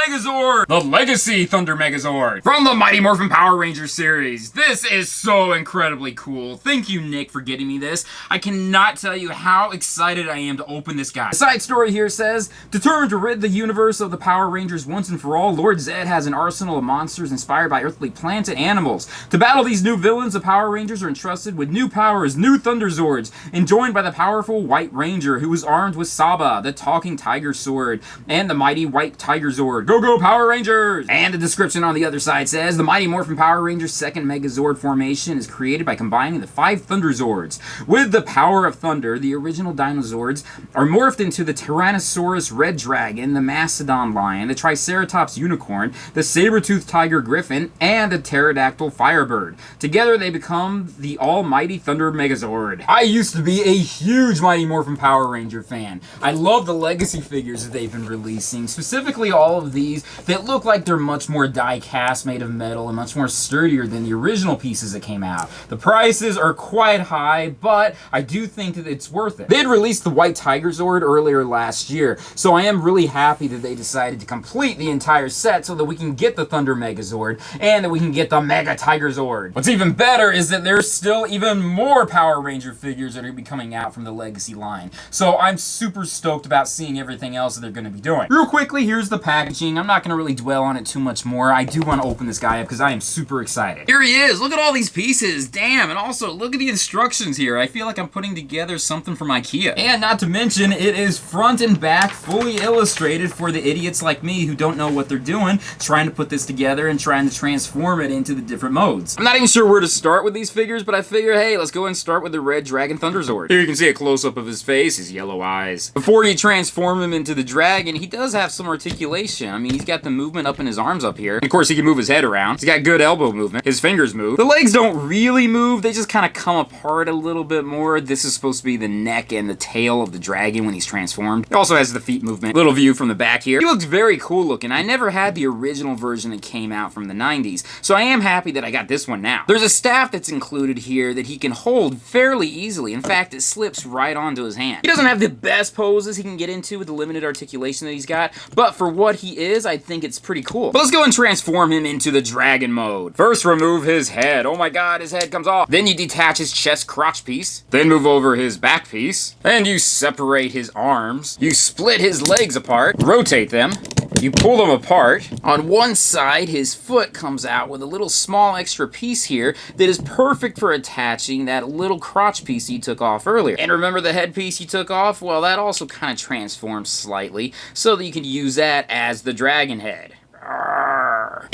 MegaZord, the Legacy Thunder MegaZord from the Mighty Morphin Power Rangers series. This is so incredibly cool. Thank you, Nick, for getting me this. I cannot tell you how excited I am to open this guy. The side story here says, determined to rid the universe of the Power Rangers once and for all, Lord Zed has an arsenal of monsters inspired by earthly plants and animals. To battle these new villains, the Power Rangers are entrusted with new powers, new Thunder Zords, and joined by the powerful White Ranger, who is armed with Saba, the talking tiger sword, and the mighty White Tiger Zord. Go, go, Power Rangers! And the description on the other side says, the Mighty Morphin Power Rangers' second MegaZord formation is created by combining the 5 Thunder Zords. With the power of thunder, the original Dinozords are morphed into the Tyrannosaurus Red Dragon, the Mastodon Lion, the Triceratops Unicorn, the Saber-toothed Tiger Griffon, and the Pterodactyl Firebird. Together they become the almighty Thunder MegaZord. I used to be a huge Mighty Morphin Power Ranger fan. I love the legacy figures that they've been releasing, specifically all of these that look like they're much more die-cast, made of metal, and much more sturdier than the original pieces that came out. The prices are quite high, but I do think that it's worth it. They had released the White Tiger Zord earlier last year, so I am really happy that they decided to complete the entire set so that we can get the Thunder MegaZord and that we can get the Mega Tiger Zord. What's even better is that there's still even more Power Ranger figures that are going to be coming out from the Legacy line. So I'm super stoked about seeing everything else that they're going to be doing. Real quickly, here's the packaging. I'm not going to really dwell on it too much more. I do want to open this guy up because I am super excited. Here he is. Look at all these pieces. Damn. And also, look at the instructions here. I feel like I'm putting together something from IKEA. And not to mention, it is front and back, fully illustrated for the idiots like me who don't know what they're doing, trying to put this together and trying to transform it into the different modes. I'm not even sure where to start with these figures, but I figure, hey, let's go and start with the Red Dragon Thunder Zord. Here you can see a close-up of his face, his yellow eyes. Before you transform him into the dragon, he does have some articulation. I mean, he's got the movement up in his arms up here. And of course, he can move his head around. He's got good elbow movement. His fingers move. The legs don't really move. They just kind of come apart a little bit more. This is supposed to be the neck and the tail of the dragon when he's transformed. He also has the feet movement. Little view from the back here. He looks very cool looking. I never had the original version that came out from the 90s, so I am happy that I got this one now. There's a staff that's included here that he can hold fairly easily. In fact, it slips right onto his hand. He doesn't have the best poses he can get into with the limited articulation that he's got, but for what he is, I think it's pretty cool. But let's go and transform him into the dragon mode. First, remove his head. Oh my god, his head comes off. Then you detach his chest crotch piece. Then move over his back piece. And you separate his arms. You split his legs apart. Rotate them. You pull them apart. On one side, his foot comes out with a little small extra piece here that is perfect for attaching that little crotch piece you took off earlier. And remember the headpiece you took off? Well, that also kind of transforms slightly so that you can use that as the dragon head.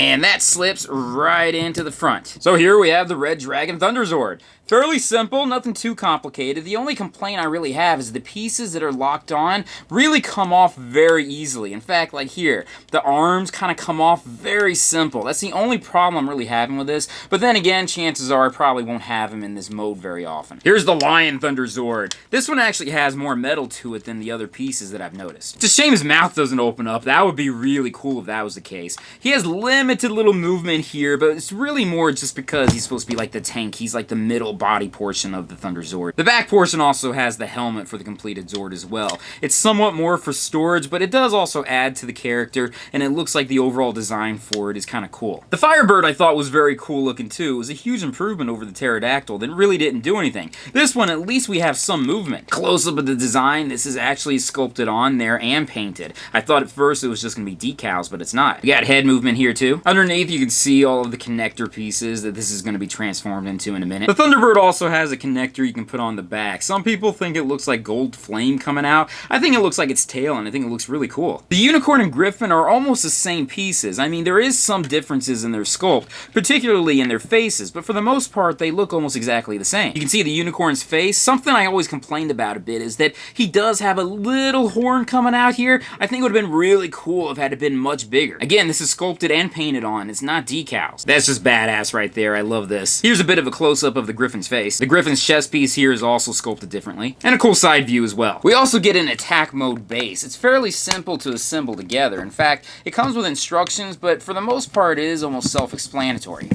And that slips right into the front. So here we have the Red Dragon Thunder Zord. Fairly simple, nothing too complicated. The only complaint I really have is the pieces that are locked on really come off very easily. In fact, like here, the arms kind of come off very simple. That's the only problem I'm really having with this. But then again, chances are I probably won't have him in this mode very often. Here's the Lion Thunder Zord. This one actually has more metal to it than the other pieces that I've noticed. It's a shame his mouth doesn't open up. That would be really cool if that was the case. He has limited little movement here, but it's really more just because he's supposed to be like the tank. He's like the middle body portion of the Thunder Zord. The back portion also has the helmet for the completed Zord as well. It's somewhat more for storage, but it does also add to the character, and it looks like the overall design for it is kind of cool. The Firebird I thought was very cool looking too. It was a huge improvement over the Pterodactyl that really didn't do anything. This one, at least we have some movement. Close up of the design, this is actually sculpted on there and painted. I thought at first it was just going to be decals, but it's not. We got head movement here too. Underneath you can see all of the connector pieces that this is going to be transformed into in a minute. The Thunderbird also has a connector you can put on the back. Some people think it looks like gold flame coming out. I think it looks like its tail, and I think it looks really cool. The Unicorn and Griffon are almost the same pieces. I mean, there is some differences in their sculpt, particularly in their faces, but for the most part, they look almost exactly the same. You can see the Unicorn's face. Something I always complained about a bit is that he does have a little horn coming out here. I think it would have been really cool if it had been much bigger. Again, this is sculpted and painted on. It's not decals. That's just badass right there. I love this. Here's a bit of a close-up of the Griffin's face. The Griffin's chest piece here is also sculpted differently, and a cool side view as well. We also get an attack mode base. It's fairly simple to assemble together. In fact, it comes with instructions, but for the most part, it is almost self-explanatory.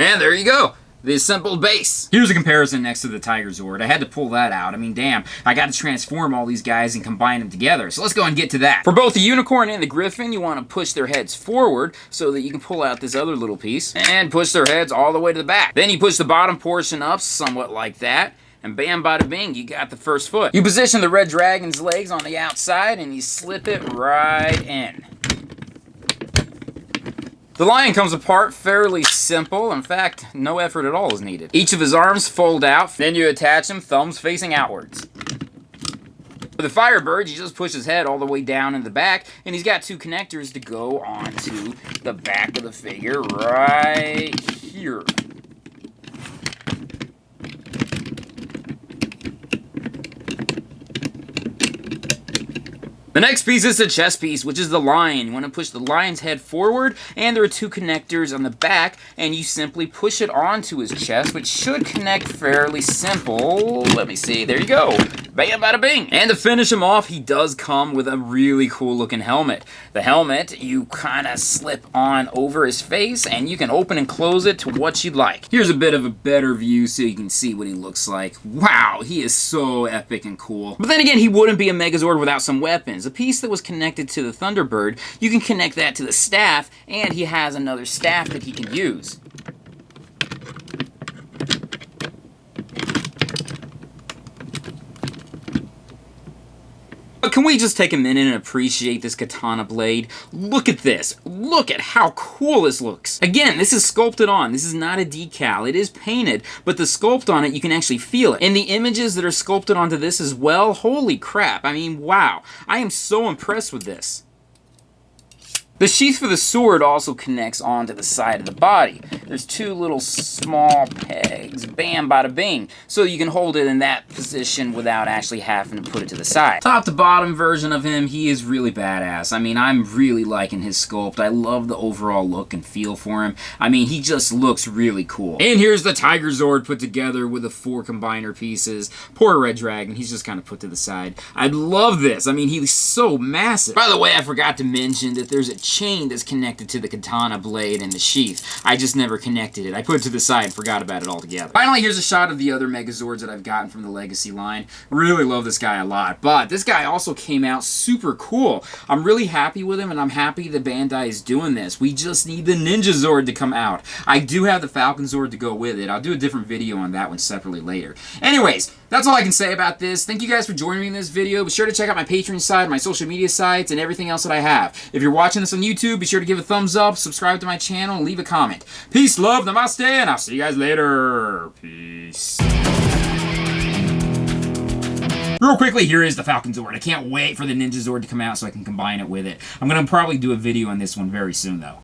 And there you go. the assembled base. Here's a comparison next to the Tiger Zord. I had to pull that out. I mean, damn, I got to transform all these guys and combine them together. So let's go and get to that. For both the Unicorn and the Griffin, you want to push their heads forward so that you can pull out this other little piece and push their heads all the way to the back. Then you push the bottom portion up somewhat like that. And bam, bada bing, you got the first foot. You position the red dragon's legs on the outside and you slip it right in. The lion comes apart fairly simple. In fact, no effort at all is needed. Each of his arms fold out, then you attach him thumbs facing outwards. For the Firebird, you just push his head all the way down in the back, and he's got two connectors to go onto the back of the figure right here. The next piece is the chest piece, which is the lion. You want to push the lion's head forward, and there are two connectors on the back, and you simply push it onto his chest, which should connect fairly simple. Let me see. There you go. Bam, bada bing. And to finish him off, he does come with a really cool looking helmet. The helmet, you kind of slip on over his face, and you can open and close it to what you'd like. Here's a bit of a better view so you can see what he looks like. Wow, he is so epic and cool. But then again, he wouldn't be a MegaZord without some weapons. A piece that was connected to the Thunderbird, you can connect that to the staff, and he has another staff that he can use. But can we just take a minute and appreciate this Katana Blade? Look at this. Look at how cool this looks. Again, this is sculpted on. This is not a decal. It is painted, but the sculpt on it, you can actually feel it. And the images that are sculpted onto this as well, holy crap. I mean, wow. I am so impressed with this. The sheath for the sword also connects onto the side of the body. There's two little small pegs, bam, bada bing, so you can hold it in that position without actually having to put it to the side. Top to bottom version of him, he is really badass. I mean, I'm really liking his sculpt. I love the overall look and feel for him. I mean, he just looks really cool. And here's the Tiger Zord put together with the 4 combiner pieces. Poor Red Dragon, he's just kind of put to the side. I love this. I mean, he's so massive. By the way, I forgot to mention that there's a chain that's connected to the Katana Blade and the Sheath. I just never connected it. I put it to the side and forgot about it altogether. Finally, here's a shot of the other MegaZords that I've gotten from the Legacy line. Really love this guy a lot, but this guy also came out super cool. I'm really happy with him, and I'm happy that Bandai is doing this. We just need the Ninja Zord to come out. I do have the Falcon Zord to go with it. I'll do a different video on that one separately later. Anyways, that's all I can say about this. Thank you guys for joining me in this video. Be sure to check out my Patreon side, my social media sites, and everything else that I have. If you're watching this on YouTube, be sure to give a thumbs up, subscribe to my channel, and leave a comment. Peace, love, namaste, and I'll see you guys later. Peace. Real quickly, here is the Falcon Zord. I can't wait for the Ninja Zord to come out so I can combine it with it. I'm going to probably do a video on this one very soon, though.